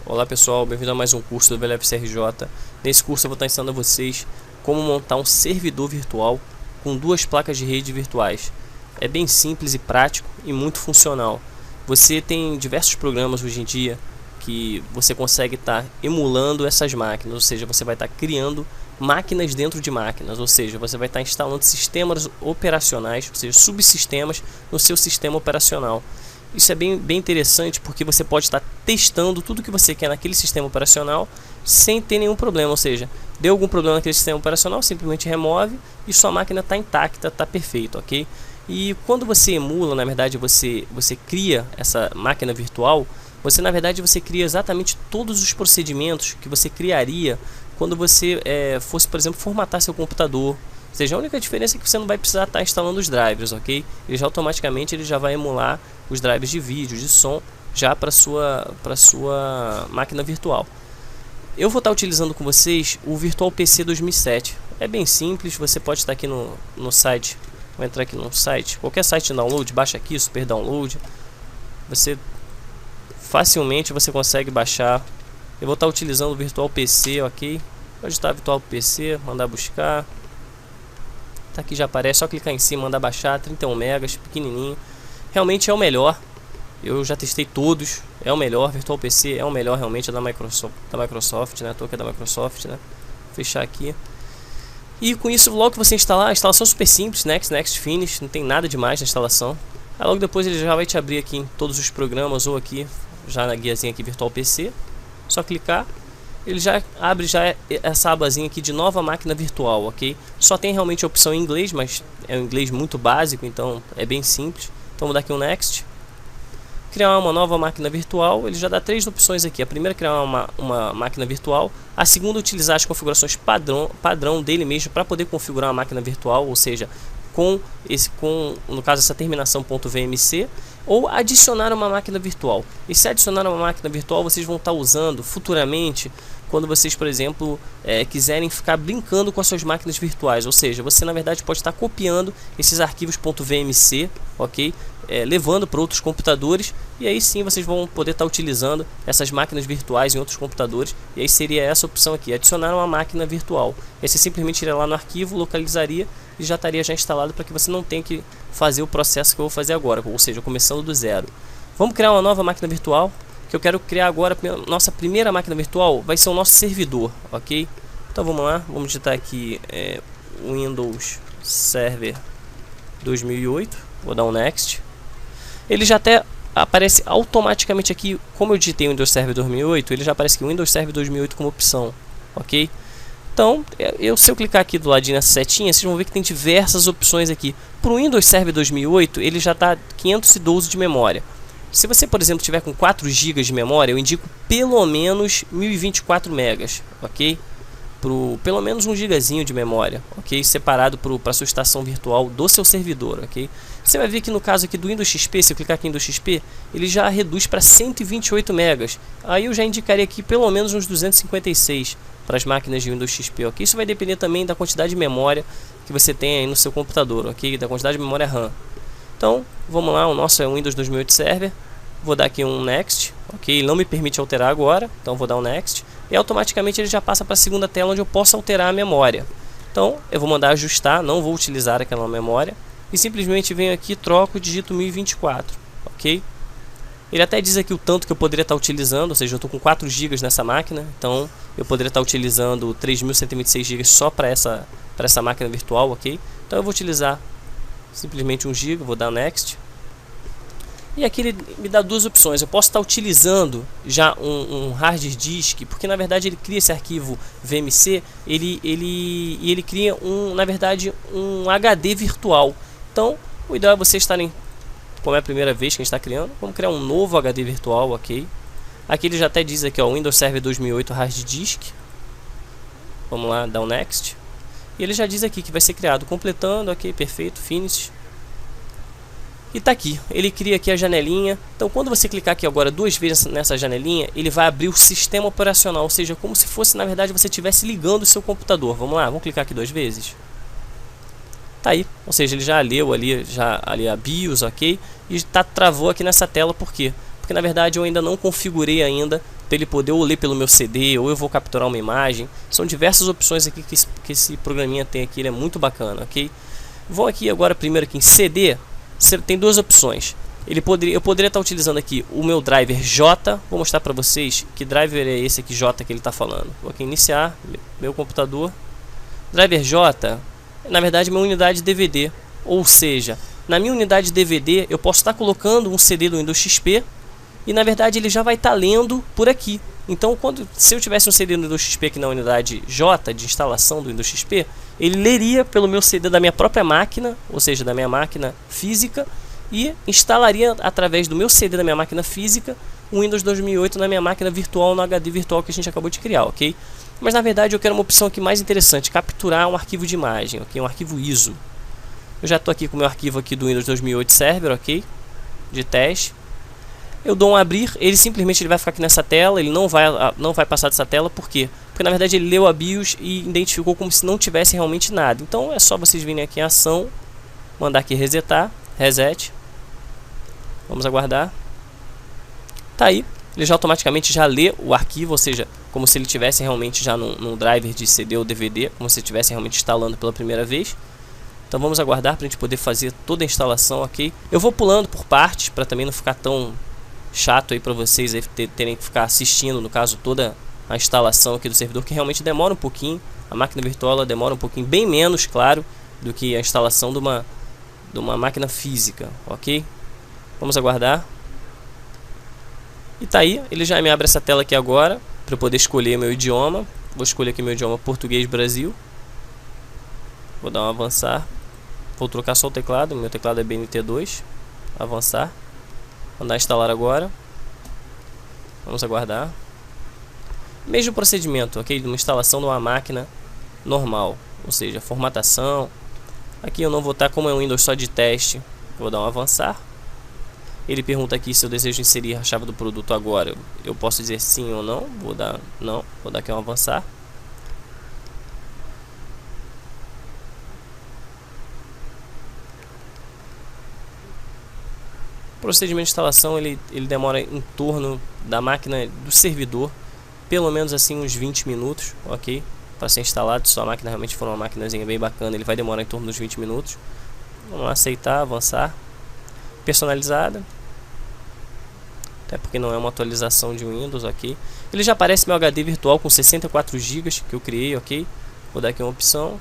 Olá pessoal, bem-vindo a mais um curso do VLF-CRJ. Nesse curso eu vou estar ensinando a vocês como montar um servidor virtual com duas placas de rede virtuais. É bem simples e prático e muito funcional. Você tem diversos programas hoje em dia que você consegue estar emulando essas máquinas, ou seja, você vai estar criando máquinas dentro de máquinas, ou seja, você vai estar instalando sistemas operacionais, ou seja, subsistemas no seu sistema operacional. Isso é bem interessante porque você pode estar testando tudo que você quer naquele sistema operacional sem ter nenhum problema, ou seja, deu algum problema naquele sistema operacional, simplesmente remove e sua máquina está intacta, está perfeito, ok? E quando você emula, na verdade você cria essa máquina virtual, você na verdade você cria exatamente todos os procedimentos que você criaria quando você fosse, por exemplo, formatar seu computador. Ou seja, a única diferença é que você não vai precisar estar instalando os drivers, ok? Ele já automaticamente ele já vai emular os drivers de vídeo, de som, já para sua máquina virtual. Eu vou estar utilizando com vocês o Virtual PC 2007. É bem simples, você pode estar aqui no site, vou entrar aqui no site, qualquer site de download, baixa aqui, Super Download. Você facilmente você consegue baixar. Eu vou estar utilizando o Virtual PC, ok? Pode estar Virtual PC, mandar buscar. Tá aqui já aparece, só clicar em cima, mandar baixar, 31 megas, pequenininho. Realmente é o melhor. Eu já testei todos, é o melhor. Virtual PC é o melhor, realmente é da Microsoft, né? A touca é da Microsoft, né? Vou fechar aqui. E com isso, logo que você instalar, a instalação é super simples, next, finish, não tem nada demais na instalação. Aí logo depois ele já vai te abrir aqui em todos os programas ou aqui, já na guiazinha aqui Virtual PC. Só clicar, ele já abre essa abazinha aqui de nova máquina virtual, ok? Só tem realmente a opção em inglês, mas é um inglês muito básico, então é bem simples. Então vou dar aqui um next. Criar uma nova máquina virtual, ele já dá três opções aqui. A primeira é criar uma máquina virtual. A segunda, utilizar as configurações padrão dele mesmo para poder configurar uma máquina virtual, ou seja, no caso essa terminação .vmc, ou adicionar uma máquina virtual. E se adicionar uma máquina virtual, vocês vão estar usando futuramente quando vocês, por exemplo, quiserem ficar brincando com as suas máquinas virtuais, ou seja, você na verdade pode estar copiando esses arquivos .vmc, ok? Levando para outros computadores, e aí sim vocês vão poder estar utilizando essas máquinas virtuais em outros computadores. E aí seria essa opção aqui, adicionar uma máquina virtual. Aí você simplesmente iria lá no arquivo, localizaria e já estaria instalado, para que você não tenha que fazer o processo que eu vou fazer agora, ou seja, começando do zero. Vamos criar uma nova máquina virtual, que eu quero criar agora. Nossa primeira máquina virtual vai ser o nosso servidor, ok? Então vamos lá, vamos digitar aqui Windows Server 2008, vou dar um next. Ele já até aparece automaticamente aqui, como eu digitei Windows Server 2008, ele já aparece aqui Windows Server 2008 como opção, ok? Então, se eu clicar aqui do ladinho nessa setinha, vocês vão ver que tem diversas opções aqui. Para o Windows Server 2008, ele já está 512 de memória. Se você, por exemplo, tiver com 4 GB de memória, eu indico pelo menos 1024 megas, ok? Pelo menos 1 gigazinho de memória, ok? Separado para a sua estação virtual do seu servidor, ok? Você vai ver que no caso aqui do Windows XP, se eu clicar aqui em Windows XP, ele já reduz para 128 megas. Aí eu já indicaria aqui pelo menos uns 256 para as máquinas de Windows XP, ok? Isso vai depender também da quantidade de memória que você tem aí no seu computador, ok? Da quantidade de memória RAM. Então, vamos lá, o nosso é o Windows 2008 Server. Vou dar aqui um next, ok? Ele não me permite alterar agora, então vou dar um next. E automaticamente ele já passa para a segunda tela, onde eu posso alterar a memória. Então, eu vou mandar ajustar, não vou utilizar aquela memória. E simplesmente venho aqui, troco e digito 1024, ok? Ele até diz aqui o tanto que eu poderia estar utilizando, ou seja, eu estou com 4 GB nessa máquina, então eu poderia estar utilizando 3.126 GB só para essa máquina virtual, ok? Então eu vou utilizar simplesmente 1 GB, vou dar next. E aqui ele me dá duas opções. Eu posso estar utilizando já um hard disk, porque na verdade ele cria esse arquivo VMC, ele cria na verdade um HD virtual. Então o ideal é vocês estarem, como é a primeira vez que a gente está criando, vamos criar um novo HD virtual, ok? Aqui ele já até diz aqui, ó, Windows Server 2008 hard disk. Vamos lá, dar um next. E ele já diz aqui que vai ser criado, completando, ok, perfeito, finish. E tá aqui, ele cria aqui a janelinha. Então quando você clicar aqui agora 2 vezes nessa janelinha, ele vai abrir o sistema operacional, ou seja, como se fosse na verdade você estivesse ligando o seu computador. Vamos lá, vamos clicar aqui 2 vezes. Tá aí, ou seja, ele já leu ali a BIOS, ok? E travou aqui nessa tela, por quê? Porque na verdade eu ainda não configurei ainda para ele poder ou ler pelo meu CD, ou eu vou capturar uma imagem. São diversas opções aqui que esse programinha tem aqui, ele é muito bacana, ok? Vou aqui agora primeiro aqui em CD, tem duas opções. Eu poderia estar utilizando aqui o meu driver J, vou mostrar para vocês que driver é esse aqui J que ele está falando. Vou aqui iniciar, meu computador. Driver J, na verdade, é minha unidade DVD, ou seja, na minha unidade DVD eu posso estar colocando um CD do Windows XP e na verdade ele já vai estar lendo por aqui. Então, se eu tivesse um CD do Windows XP aqui na unidade J de instalação do Windows XP, ele leria pelo meu CD da minha própria máquina, ou seja, da minha máquina física, e instalaria através do meu CD da minha máquina física o Windows 2008 na minha máquina virtual, no HD virtual que a gente acabou de criar, ok? Mas na verdade eu quero uma opção aqui mais interessante, capturar um arquivo de imagem, ok? Um arquivo ISO. Eu já estou aqui com o meu arquivo aqui do Windows 2008 Server, ok? De teste. Eu dou um abrir, ele simplesmente vai ficar aqui nessa tela, ele não vai passar dessa tela, por quê? Porque na verdade ele leu a BIOS e identificou como se não tivesse realmente nada. Então é só vocês virem aqui em ação, mandar aqui resetar, reset. Vamos aguardar. Tá aí, ele já automaticamente já lê o arquivo, ou seja, como se ele tivesse realmente já num driver de CD ou DVD, como se estivesse realmente instalando pela primeira vez. Então vamos aguardar para a gente poder fazer toda a instalação, ok? Eu vou pulando por partes para também não ficar tão chato aí para vocês aí terem que ficar assistindo, no caso, toda a instalação aqui do servidor, que realmente demora um pouquinho. A máquina virtual ela demora um pouquinho, bem menos, claro, do que a instalação de uma máquina física, ok? Vamos aguardar. E tá aí, ele já me abre essa tela aqui agora, para eu poder escolher meu idioma. Vou escolher aqui meu idioma português Brasil. Vou dar um avançar. Vou trocar só o teclado, meu teclado é BNT2. Avançar. Mandar instalar agora. Vamos aguardar. Mesmo procedimento, ok? De uma instalação de uma máquina normal, ou seja, formatação. Aqui eu não vou estar, como é um Windows só de teste, vou dar um avançar. Ele pergunta aqui se eu desejo inserir a chave do produto agora. Eu posso dizer sim ou não. Vou dar não. Vou dar aqui um avançar. O procedimento de instalação ele demora em torno da máquina do servidor pelo menos assim uns 20 minutos, ok? Para ser instalado. Se sua máquina realmente for uma maquinazinha bem bacana, ele vai demorar em torno dos 20 minutos. Vamos lá, aceitar, avançar. Personalizada. Até porque não é uma atualização de Windows, ok? Ele já aparece meu HD virtual com 64 GB que eu criei, ok? Vou dar aqui uma opção.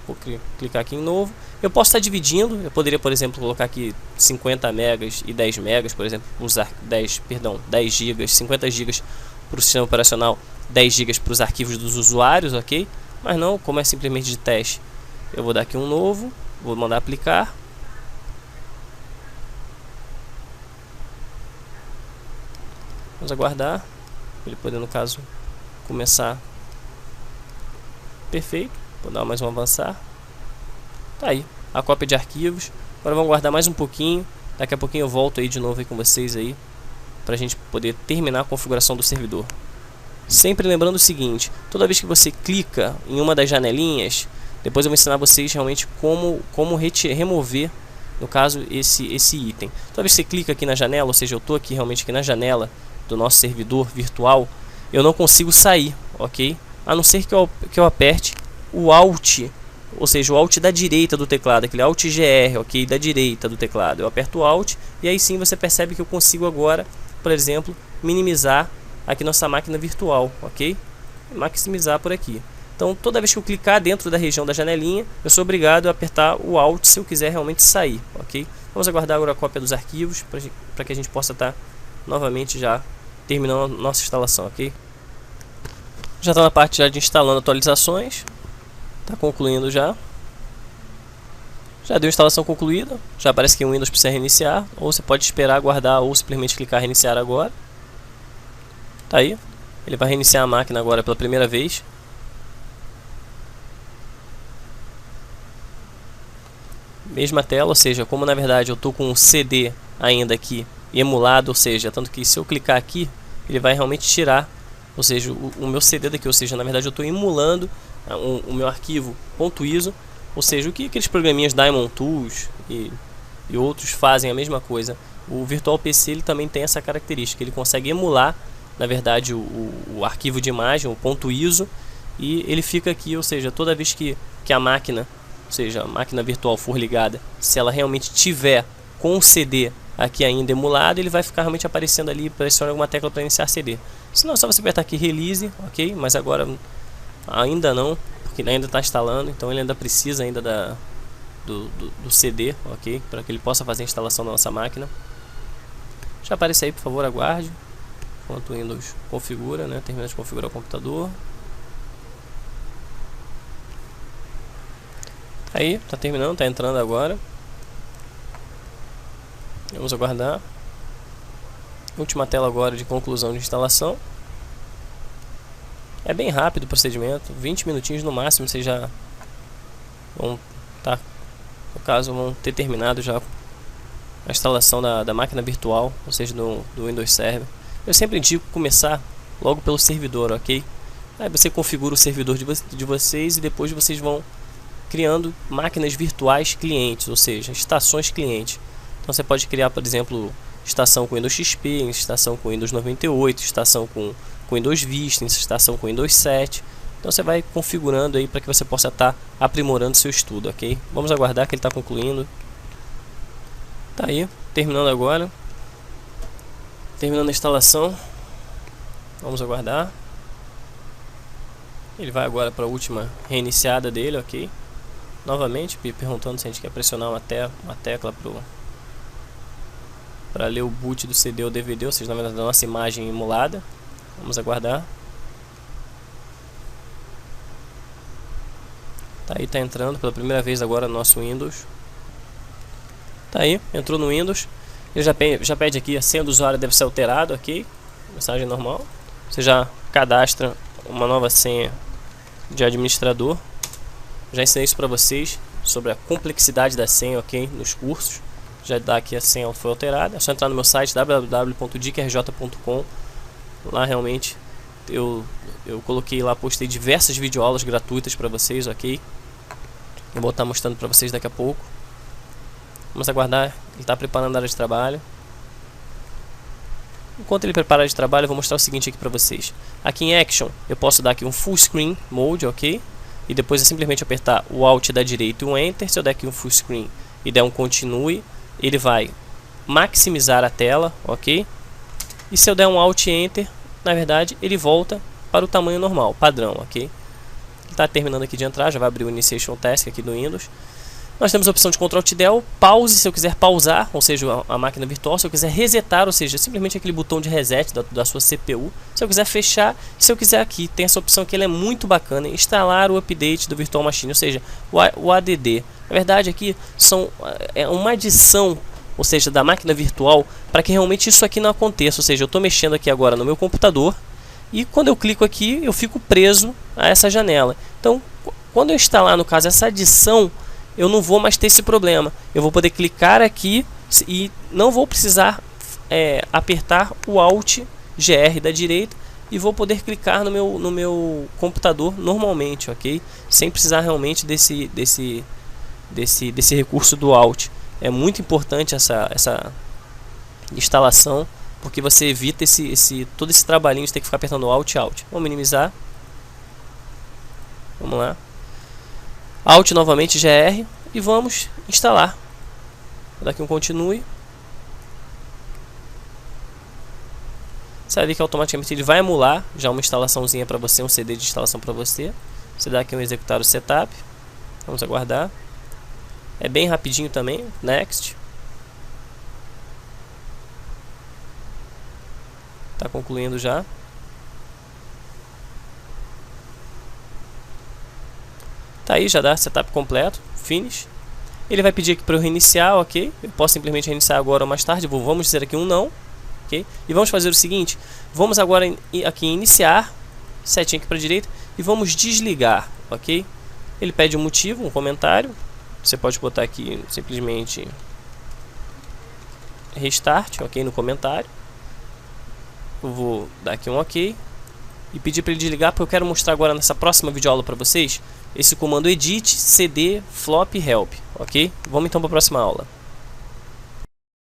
Vou clicar aqui em novo. Eu posso estar dividindo. Eu poderia, por exemplo, colocar aqui 50 megas e 10 megas, por exemplo, usar 10 GB, 50 GB para o sistema operacional, 10 GB para os arquivos dos usuários, ok? Mas não, como é simplesmente de teste, eu vou dar aqui um novo, vou mandar aplicar. Vamos aguardar ele poder, no caso, começar. Perfeito. Vou dar mais um avançar. Tá aí a cópia de arquivos. Agora vamos guardar mais um pouquinho. Daqui a pouquinho eu volto aí de novo aí com vocês aí, pra gente poder terminar a configuração do servidor. Sempre lembrando o seguinte: toda vez que você clica em uma das janelinhas, depois eu vou ensinar vocês realmente como remover, no caso, esse item. Toda vez que você clica aqui na janela, ou seja, eu estou aqui realmente aqui na janela do nosso servidor virtual, eu não consigo sair, ok? A não ser que eu aperte o Alt, ou seja, o Alt da direita do teclado, aquele Alt GR, ok? Da direita do teclado. Eu aperto o Alt e aí sim você percebe que eu consigo agora, por exemplo, minimizar aqui nossa máquina virtual, ok? Maximizar por aqui. Então, toda vez que eu clicar dentro da região da janelinha, eu sou obrigado a apertar o Alt se eu quiser realmente sair, ok? Vamos aguardar agora a cópia dos arquivos para que a gente possa estar novamente já terminando a nossa instalação, ok? Já está na parte já de instalando atualizações. Está concluindo já. Já deu instalação concluída. Já aparece que o Windows precisa reiniciar. Ou você pode esperar, aguardar ou simplesmente clicar reiniciar agora. Tá aí. Ele vai reiniciar a máquina agora pela primeira vez. Mesma tela, ou seja, como na verdade eu estou com um CD ainda aqui emulado, ou seja, tanto que se eu clicar aqui, ele vai realmente tirar, ou seja, o meu CD daqui, ou seja, na verdade eu estou emulando o meu arquivo .iso, ou seja, o que aqueles programinhas Diamond Tools e outros fazem a mesma coisa. O Virtual PC ele também tem essa característica, ele consegue emular na verdade o arquivo de imagem, o ponto ISO, e ele fica aqui, ou seja, toda vez que a máquina, ou seja, a máquina virtual for ligada, se ela realmente tiver com o CD aqui ainda emulado, ele vai ficar realmente aparecendo ali, pressione alguma tecla para iniciar CD. Se não, é só você apertar aqui Release, ok? Mas agora ainda não, porque ainda está instalando, então ele ainda precisa ainda do CD, ok? Para que ele possa fazer a instalação da nossa máquina. Já aparece aí, por favor, aguarde enquanto o Windows configura, né? Termina de configurar o computador. Aí, tá terminando, tá entrando agora. Vamos aguardar. Última tela agora de conclusão de instalação. É bem rápido o procedimento, 20 minutinhos no máximo, vocês já vão tá, no caso, vão ter terminado já a instalação da máquina virtual, ou seja, do Windows Server. Eu sempre indico começar logo pelo servidor, ok? Aí você configura o servidor de vocês e depois vocês vão criando máquinas virtuais clientes, ou seja, estações clientes. Então você pode criar, por exemplo, estação com Windows XP, estação com Windows 98, estação com Windows Vista, estação com Windows 7. Então você vai configurando aí para que você possa estar aprimorando seu estudo, ok? Vamos aguardar que ele está concluindo. Tá aí, terminando agora. Terminando a instalação. Vamos aguardar. Ele vai agora para a última reiniciada dele, ok? Novamente, perguntando se a gente quer pressionar uma tecla para ler o boot do CD ou DVD, ou seja, na verdade, da nossa imagem emulada. Vamos aguardar. Tá aí, tá entrando pela primeira vez agora no nosso Windows. Tá aí, entrou no Windows. Ele já pede aqui, a senha do usuário deve ser alterada, ok? Mensagem normal. Você já cadastra uma nova senha de administrador. Já ensinei isso para vocês sobre a complexidade da senha, ok? Nos cursos. Já dá aqui a senha foi alterada. É só entrar no meu site www.dicarj.com. Lá realmente eu coloquei lá, postei diversas videoaulas gratuitas para vocês, ok? Eu vou estar mostrando para vocês daqui a pouco. Vamos aguardar, ele está preparando a área de trabalho. Enquanto ele prepara a área de trabalho, eu vou mostrar o seguinte aqui para vocês. Aqui em Action, eu posso dar aqui um Full Screen Mode, ok? E depois é simplesmente apertar o Alt da direita e o Enter. Se eu der aqui um Full Screen e der um Continue, ele vai maximizar a tela, ok? E se eu der um Alt e Enter, na verdade, ele volta para o tamanho normal, padrão, ok? Ele está terminando aqui de entrar, já vai abrir o Initiation Task aqui do Windows. Nós temos a opção de Ctrl+Alt+Del, pause se eu quiser pausar, ou seja, a máquina virtual. Se eu quiser resetar, ou seja, simplesmente aquele botão de reset da sua CPU. Se eu quiser fechar, se eu quiser aqui, tem essa opção que ele é muito bacana, instalar o update do Virtual Machine, ou seja, o ADD. Na verdade aqui é uma adição, ou seja, da máquina virtual, para que realmente isso aqui não aconteça. Ou seja, eu estou mexendo aqui agora no meu computador e quando eu clico aqui, eu fico preso a essa janela. Então, quando eu instalar, no caso, essa adição, eu não vou mais ter esse problema. Eu vou poder clicar aqui e não vou precisar apertar o Alt GR da direita e vou poder clicar no meu computador normalmente, ok? Sem precisar realmente desse recurso do Alt. É muito importante essa instalação, porque você evita todo esse trabalhinho de ter que ficar apertando Alt. Vamos minimizar. Vamos lá. Alt novamente GR e vamos instalar. Vou dar aqui um continue. Você vai ver que automaticamente ele vai emular já uma instalaçãozinha para você, um CD de instalação para você. Você dá aqui um executar o setup. Vamos aguardar. É bem rapidinho também. Next. Está concluindo já. Tá aí, já dá setup completo. Finish. Ele vai pedir aqui para eu reiniciar, ok? Eu posso simplesmente reiniciar agora ou mais tarde. Vamos dizer aqui um não. Okay? E vamos fazer o seguinte. Vamos agora aqui em iniciar. Setinha aqui para a direita. E vamos desligar, ok? Ele pede um motivo, um comentário. Você pode botar aqui simplesmente restart, ok? No comentário. Eu vou dar aqui um ok. E pedir para ele desligar, porque eu quero mostrar agora nessa próxima videoaula para vocês esse comando edit cd flop help, ok? Vamos então para a próxima aula.